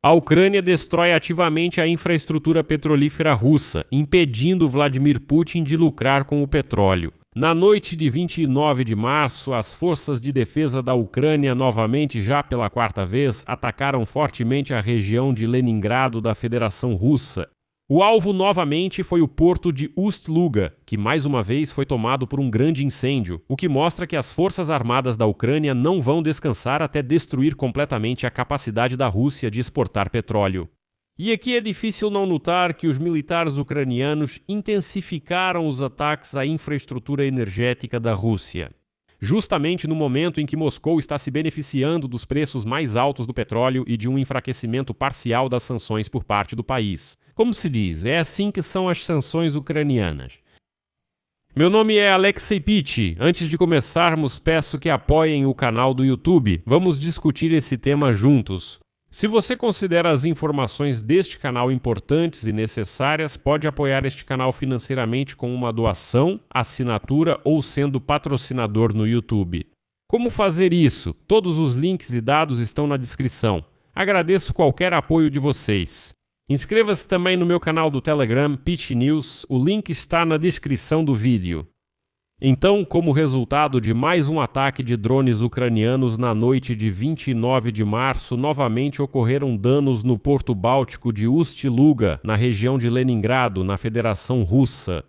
A Ucrânia destrói ativamente a infraestrutura petrolífera russa, impedindo Vladimir Putin de lucrar com o petróleo. Na noite de 29 de março, as forças de defesa da Ucrânia, novamente já pela quarta vez, atacaram fortemente a região de Leningrado da Federação Russa. O alvo novamente foi o porto de Ust-Luga, que mais uma vez foi tomado por um grande incêndio, o que mostra que as forças armadas da Ucrânia não vão descansar até destruir completamente a capacidade da Rússia de exportar petróleo. E aqui é difícil não notar que os militares ucranianos intensificaram os ataques à infraestrutura energética da Rússia. Justamente no momento em que Moscou está se beneficiando dos preços mais altos do petróleo e de um enfraquecimento parcial das sanções por parte do país. Como se diz, é assim que são as sanções ucranianas. Meu nome é Alexei Pitti. Antes de começarmos, peço que apoiem o canal do YouTube. Vamos discutir esse tema juntos. Se você considera as informações deste canal importantes e necessárias, pode apoiar este canal financeiramente com uma doação, assinatura ou sendo patrocinador no YouTube. Como fazer isso? Todos os links e dados estão na descrição. Agradeço qualquer apoio de vocês. Inscreva-se também no meu canal do Telegram, Pitti News, o link está na descrição do vídeo. Então, como resultado de mais um ataque de drones ucranianos na noite de 29 de março, novamente ocorreram danos no porto báltico de Ust-Luga, na região de Leningrado, na Federação Russa.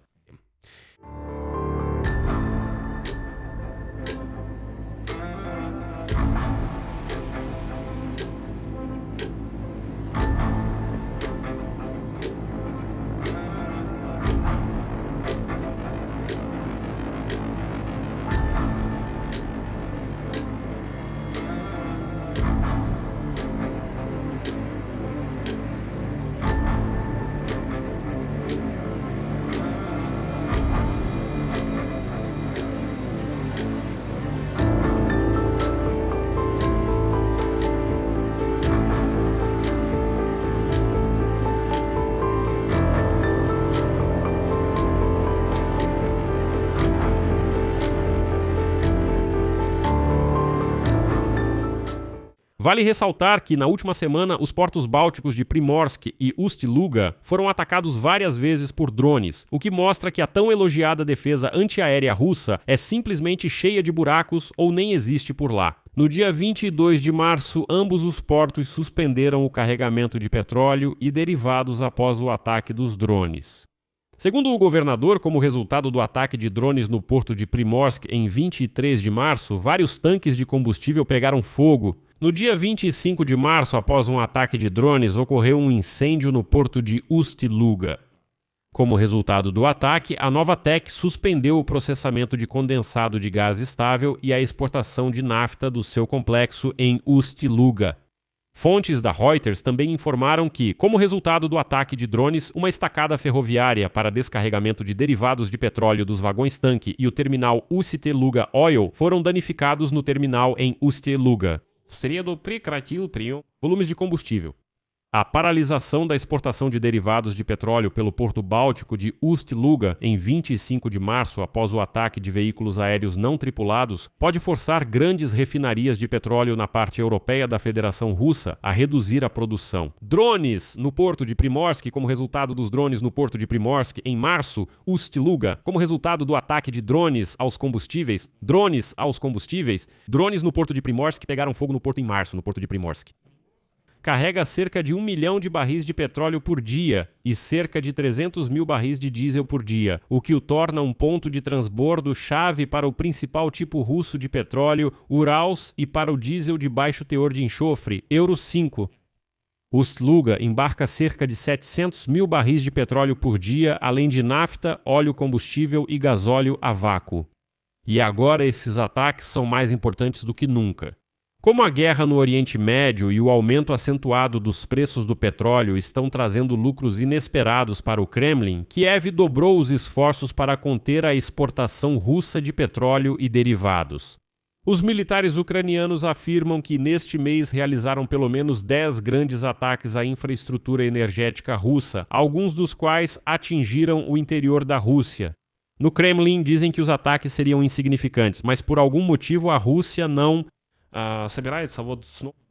Vale ressaltar que, na última semana, os portos bálticos de Primorsk e Ust-Luga foram atacados várias vezes por drones, o que mostra que a tão elogiada defesa antiaérea russa é simplesmente cheia de buracos ou nem existe por lá. No dia 22 de março, ambos os portos suspenderam o carregamento de petróleo e derivados após o ataque dos drones. Segundo o governador, como resultado do ataque de drones no porto de Primorsk em 23 de março, vários tanques de combustível pegaram fogo. No dia 25 de março, após um ataque de drones, ocorreu um incêndio no porto de Ust-Luga. Como resultado do ataque, a Novatek suspendeu o processamento de condensado de gás estável e a exportação de nafta do seu complexo em Ust-Luga. Fontes da Reuters também informaram que, como resultado do ataque de drones, uma estacada ferroviária para descarregamento de derivados de petróleo dos vagões-tanque e o terminal Ust-Luga Oil foram danificados no terminal em Ust-Luga. Volumes de combustível. A paralisação da exportação de derivados de petróleo pelo porto báltico de Ust-Luga em 25 de março, após o ataque de veículos aéreos não tripulados, pode forçar grandes refinarias de petróleo na parte europeia da Federação Russa a reduzir a produção. Drones no porto de Primorsk, como resultado dos drones no porto de Primorsk em março, Ust-Luga, como resultado do ataque de drones no porto de Primorsk pegaram fogo no porto em março, no porto de Primorsk. Carrega cerca de 1 milhão de barris de petróleo por dia e cerca de 300 mil barris de diesel por dia, o que o torna um ponto de transbordo chave para o principal tipo russo de petróleo, Urals, e para o diesel de baixo teor de enxofre, Euro 5. Ust-Luga embarca cerca de 700 mil barris de petróleo por dia, além de nafta, óleo combustível e gasóleo a vácuo. E agora esses ataques são mais importantes do que nunca. Como a guerra no Oriente Médio e o aumento acentuado dos preços do petróleo estão trazendo lucros inesperados para o Kremlin, Kiev dobrou os esforços para conter a exportação russa de petróleo e derivados. Os militares ucranianos afirmam que neste mês realizaram pelo menos 10 grandes ataques à infraestrutura energética russa, alguns dos quais atingiram o interior da Rússia. No Kremlin dizem que os ataques seriam insignificantes, mas por algum motivo a Rússia não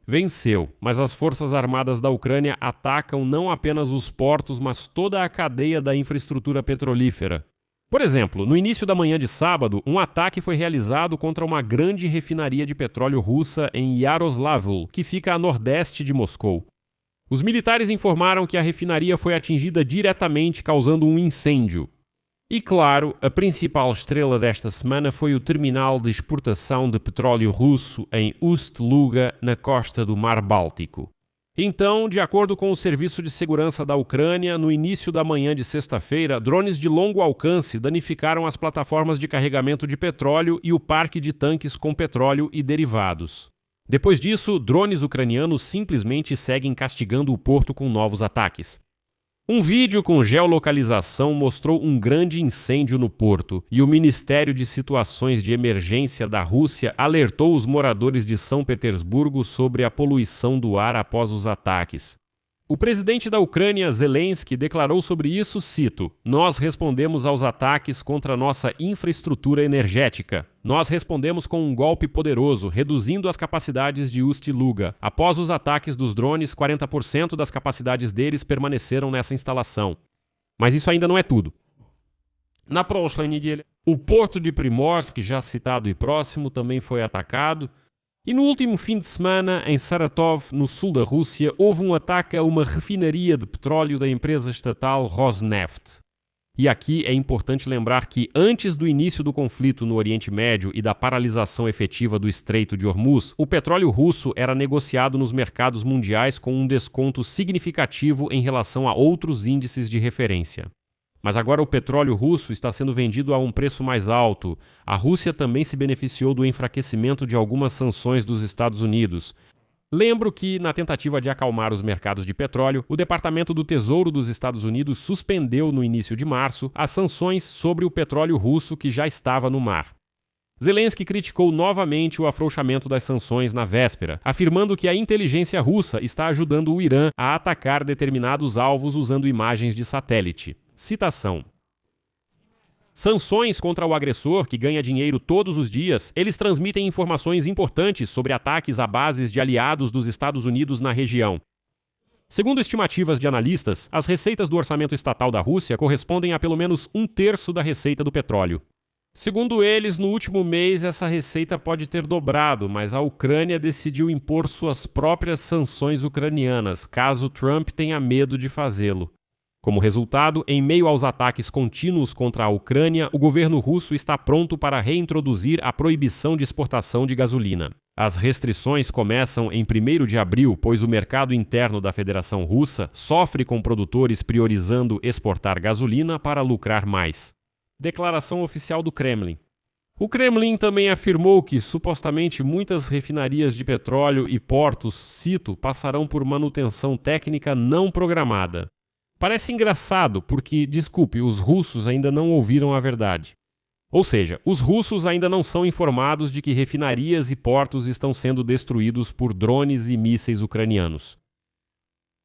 venceu, mas as forças armadas da Ucrânia atacam não apenas os portos, mas toda a cadeia da infraestrutura petrolífera. Por exemplo, no início da manhã de sábado, um ataque foi realizado contra uma grande refinaria de petróleo russa em Yaroslavl, que fica a nordeste de Moscou. Os militares informaram que a refinaria foi atingida diretamente, causando um incêndio. E claro, a principal estrela desta semana foi o terminal de exportação de petróleo russo em Ust-Luga, na costa do Mar Báltico. Então, de acordo com o Serviço de Segurança da Ucrânia, no início da manhã de sexta-feira, drones de longo alcance danificaram as plataformas de carregamento de petróleo e o parque de tanques com petróleo e derivados. Depois disso, drones ucranianos simplesmente seguem castigando o porto com novos ataques. Um vídeo com geolocalização mostrou um grande incêndio no porto e o Ministério de Situações de Emergência da Rússia alertou os moradores de São Petersburgo sobre a poluição do ar após os ataques. O presidente da Ucrânia, Zelensky, declarou sobre isso, cito: "Nós respondemos aos ataques contra nossa infraestrutura energética. Nós respondemos com um golpe poderoso, reduzindo as capacidades de Ust-Luga. Após os ataques dos drones, 40% das capacidades deles permaneceram nessa instalação." Mas isso ainda não é tudo. Na próxima неделе, o porto de Primorsk, já citado e próximo, também foi atacado. E no último fim de semana, em Saratov, no sul da Rússia, houve um ataque a uma refinaria de petróleo da empresa estatal Rosneft. E aqui é importante lembrar que, antes do início do conflito no Oriente Médio e da paralisação efetiva do Estreito de Hormuz, o petróleo russo era negociado nos mercados mundiais com um desconto significativo em relação a outros índices de referência. Mas agora o petróleo russo está sendo vendido a um preço mais alto. A Rússia também se beneficiou do enfraquecimento de algumas sanções dos Estados Unidos. Lembro que, na tentativa de acalmar os mercados de petróleo, o Departamento do Tesouro dos Estados Unidos suspendeu no início de março as sanções sobre o petróleo russo que já estava no mar. Zelensky criticou novamente o afrouxamento das sanções na véspera, afirmando que a inteligência russa está ajudando o Irã a atacar determinados alvos usando imagens de satélite. Citação: "Sanções contra o agressor, que ganha dinheiro todos os dias, eles transmitem informações importantes sobre ataques a bases de aliados dos Estados Unidos na região. Segundo estimativas de analistas, as receitas do orçamento estatal da Rússia correspondem a pelo menos 1/3 da receita do petróleo. Segundo eles, no último mês essa receita pode ter dobrado, mas a Ucrânia decidiu impor suas próprias sanções ucranianas, caso Trump tenha medo de fazê-lo. Como resultado, em meio aos ataques contínuos contra a Ucrânia, o governo russo está pronto para reintroduzir a proibição de exportação de gasolina. As restrições começam em 1º de abril, pois o mercado interno da Federação Russa sofre com produtores priorizando exportar gasolina para lucrar mais." Declaração oficial do Kremlin. O Kremlin também afirmou que, supostamente, muitas refinarias de petróleo e portos, cito, passarão por manutenção técnica não programada. Parece engraçado porque, desculpe, os russos ainda não ouviram a verdade. Ou seja, os russos ainda não são informados de que refinarias e portos estão sendo destruídos por drones e mísseis ucranianos.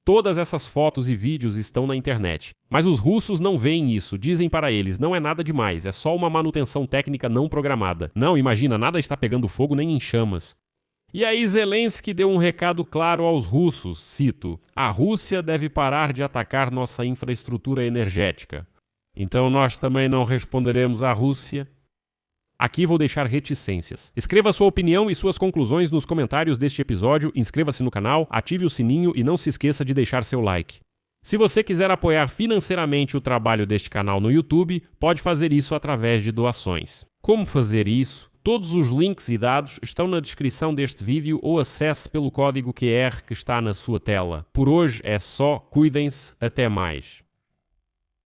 Todas essas fotos e vídeos estão na internet. Mas os russos não veem isso, dizem para eles, não é nada demais, é só uma manutenção técnica não programada. Não, imagina, nada está pegando fogo nem em chamas. E aí Zelensky deu um recado claro aos russos, cito: "A Rússia deve parar de atacar nossa infraestrutura energética. Então nós também não responderemos à Rússia." Aqui vou deixar reticências. Escreva sua opinião e suas conclusões nos comentários deste episódio, inscreva-se no canal, ative o sininho e não se esqueça de deixar seu like. Se você quiser apoiar financeiramente o trabalho deste canal no YouTube, pode fazer isso através de doações. Como fazer isso? Todos os links e dados estão na descrição deste vídeo ou acesse pelo código QR que está na sua tela. Por hoje é só, cuidem-se, até mais.